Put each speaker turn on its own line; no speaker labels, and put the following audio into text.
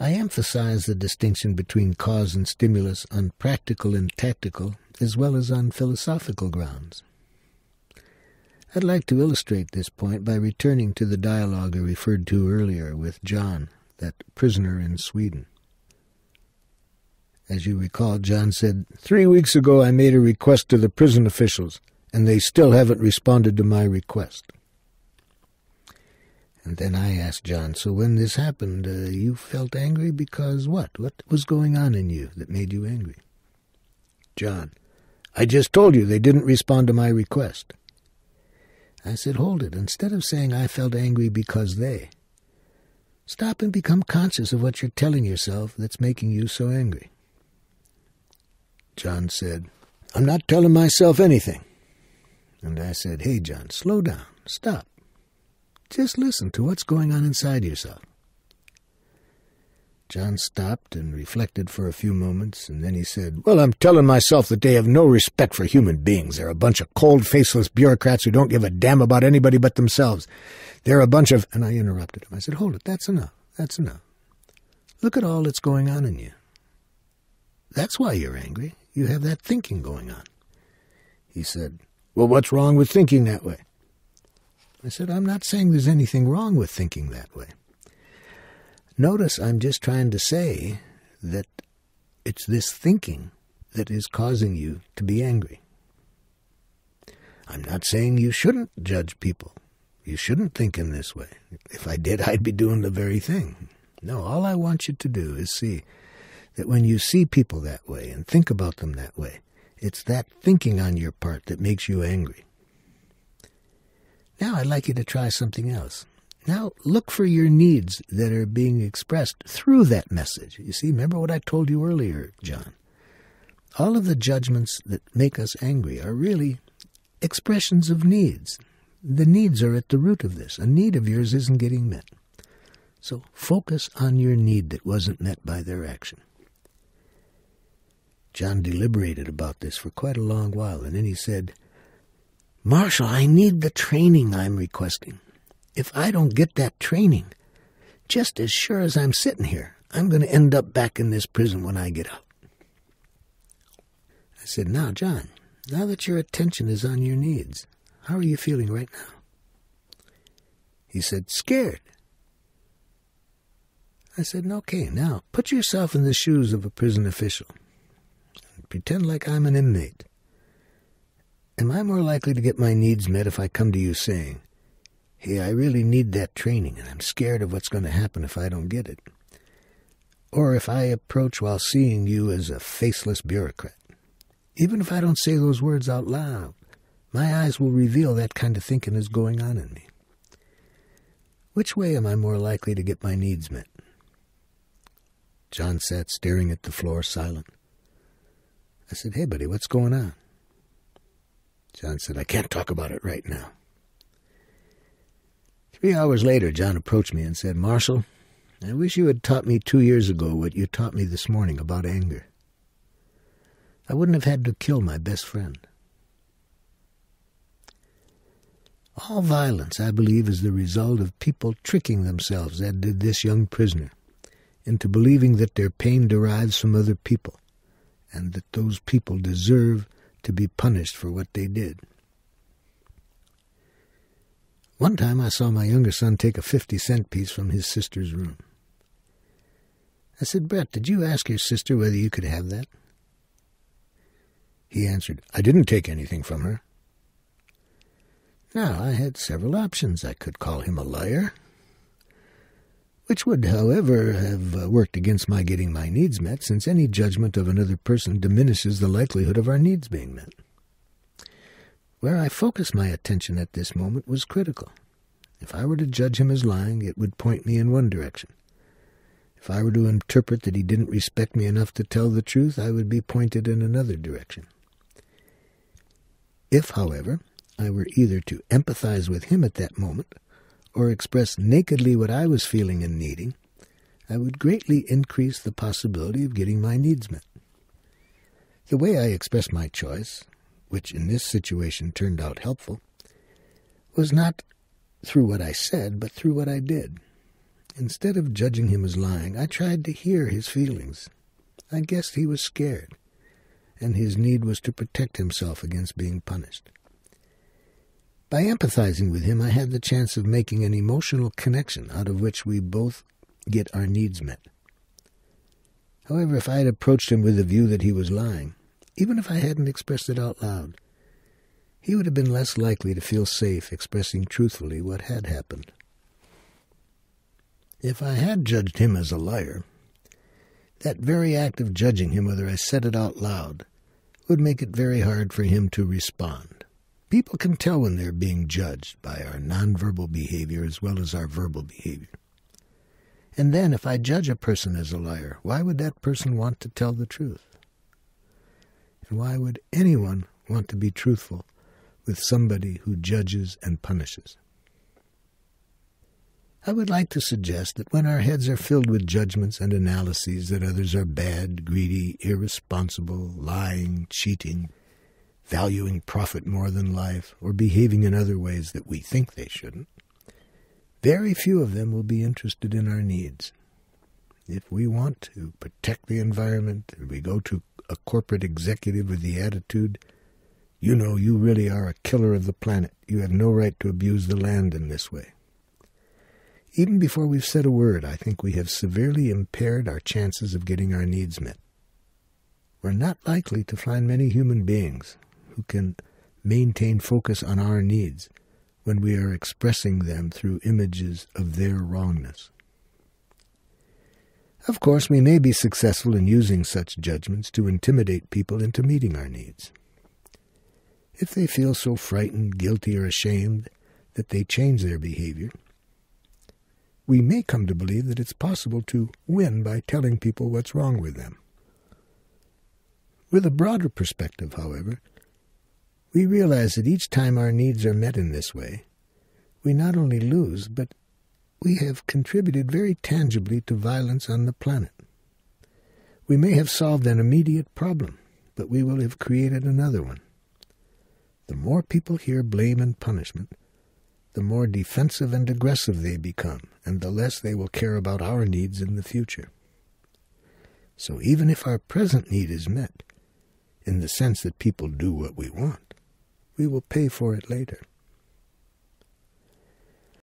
I emphasize the distinction between cause and stimulus on practical and tactical, as well as on philosophical grounds. I'd like to illustrate this point by returning to the dialogue I referred to earlier with John, that prisoner in Sweden. As you recall, John said, 3 weeks ago I made a request to the prison officials, and they still haven't responded to my request. And then I asked John, so when this happened, you felt angry because what? What was going on in you that made you angry? John, I just told you they didn't respond to my request. I said, hold it. Instead of saying I felt angry because they, stop and become conscious of what you're telling yourself that's making you so angry. John said, I'm not telling myself anything. And I said, hey, John, slow down. Stop. Just listen to what's going on inside yourself. John stopped and reflected for a few moments, and then he said, well, I'm telling myself that they have no respect for human beings. They're a bunch of cold, faceless bureaucrats who don't give a damn about anybody but themselves. They're a bunch of... And I interrupted him. I said, hold it, that's enough. That's enough. Look at all that's going on in you. That's why you're angry. You have that thinking going on. He said, well, what's wrong with thinking that way? I said, I'm not saying there's anything wrong with thinking that way. Notice I'm just trying to say that it's this thinking that is causing you to be angry. I'm not saying you shouldn't judge people. You shouldn't think in this way. If I did, I'd be doing the very thing. No, all I want you to do is see that when you see people that way and think about them that way, it's that thinking on your part that makes you angry. Now I'd like you to try something else. Now look for your needs that are being expressed through that message. You see, remember what I told you earlier, John. All of the judgments that make us angry are really expressions of needs. The needs are at the root of this. A need of yours isn't getting met. So focus on your need that wasn't met by their action. John deliberated about this for quite a long while, and then he said, Marshall, I need the training I'm requesting. If I don't get that training, just as sure as I'm sitting here, I'm going to end up back in this prison when I get out. I said, now, John, now that your attention is on your needs, how are you feeling right now? He said, scared. I said, okay, now put yourself in the shoes of a prison official. Pretend like I'm an inmate. Am I more likely to get my needs met if I come to you saying, hey, I really need that training and I'm scared of what's going to happen if I don't get it? Or if I approach while seeing you as a faceless bureaucrat? Even if I don't say those words out loud, my eyes will reveal that kind of thinking is going on in me. Which way am I more likely to get my needs met? John sat staring at the floor, silent. I said, hey, buddy, what's going on? John said, I can't talk about it right now. 3 hours later, John approached me and said, Marshall, I wish you had taught me 2 years ago what you taught me this morning about anger. I wouldn't have had to kill my best friend. All violence, I believe, is the result of people tricking themselves, as did this young prisoner, into believing that their pain derives from other people, and that those people deserve to be punished for what they did. One time I saw my younger son take a 50-cent piece from his sister's room. I said, Brett, did you ask your sister whether you could have that? He answered, I didn't take anything from her. Now, I had several options. I could call him a liar, which would, however, have worked against my getting my needs met, since any judgment of another person diminishes the likelihood of our needs being met. Where I focused my attention at this moment was critical. If I were to judge him as lying, it would point me in one direction. If I were to interpret that he didn't respect me enough to tell the truth, I would be pointed in another direction. If, however, I were either to empathize with him at that moment, or express nakedly what I was feeling and needing, I would greatly increase the possibility of getting my needs met. The way I expressed my choice, which in this situation turned out helpful, was not through what I said, but through what I did. Instead of judging him as lying, I tried to hear his feelings. I guessed he was scared, and his need was to protect himself against being punished. By empathizing with him, I had the chance of making an emotional connection out of which we both get our needs met. However, if I had approached him with the view that he was lying, even if I hadn't expressed it out loud, he would have been less likely to feel safe expressing truthfully what had happened. If I had judged him as a liar, that very act of judging him, whether I said it out loud, would make it very hard for him to respond. People can tell when they're being judged by our nonverbal behavior as well as our verbal behavior. And then, if I judge a person as a liar, why would that person want to tell the truth? And why would anyone want to be truthful with somebody who judges and punishes? I would like to suggest that when our heads are filled with judgments and analyses that others are bad, greedy, irresponsible, lying, cheating, valuing profit more than life, or behaving in other ways that we think they shouldn't, very few of them will be interested in our needs. If we want to protect the environment and we go to a corporate executive with the attitude, "You know, you really are a killer of the planet. You have no right to abuse the land in this way." Even before we've said a word, I think we have severely impaired our chances of getting our needs met. We're not likely to find many human beings who can maintain focus on our needs when we are expressing them through images of their wrongness. Of course, we may be successful in using such judgments to intimidate people into meeting our needs. If they feel so frightened, guilty, or ashamed that they change their behavior, we may come to believe that it's possible to win by telling people what's wrong with them. With a broader perspective, however, we realize that each time our needs are met in this way, we not only lose, but we have contributed very tangibly to violence on the planet. We may have solved an immediate problem, but we will have created another one. The more people hear blame and punishment, the more defensive and aggressive they become, and the less they will care about our needs in the future. So even if our present need is met, in the sense that people do what we want, we will pay for it later.